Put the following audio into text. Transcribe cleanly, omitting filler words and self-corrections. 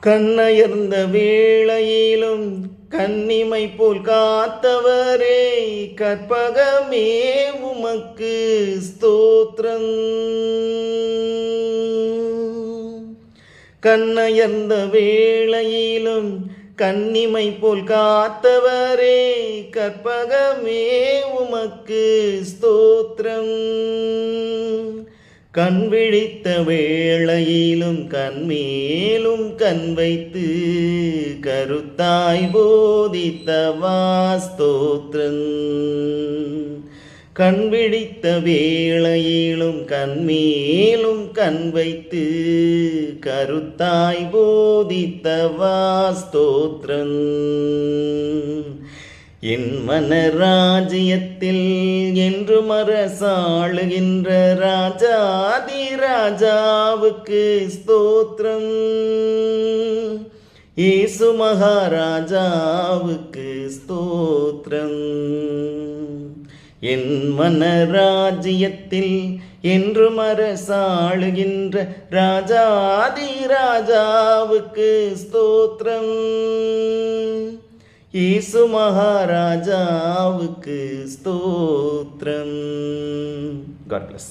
கண்ணயர்ந்த வேளையிலும் கன்னிமை போல் காத்தவரே, கற்பகமே உமக்கு ஸ்தோத்திரம். கண்ணயர்ந்த வேளையிலும் கன்னிமை போல் காத்தவரே, கற்பகமே உமக்கு ஸ்தோத்திரம். கண் விழித்த வேளையிலும் கண்மேலும் கண் வைத்து கருத்தாய் போதித்தவா ஸ்தோத்திரம். கண் விழித்த வேளையிலும் கண்மேலும் கண் வைத்து கருத்தாய் போதித்தவா ஸ்தோத்திரம். என் மனராஜ்யத்தில் என்று அரசாளுகின்ற ராஜாதி ராஜாவுக்கு ஸ்தோத்திரம். இயேசு மகாராஜாவுக்கு ஸ்தோத்திரம். என் மனராஜ்யத்தில் என்று அரசாளுகின்ற ராஜாதி ராஜாவுக்கு ஸ்தோத்திரம். இயேசு மகாராஜாவுக்கு ஸ்தோத்திரம். God bless.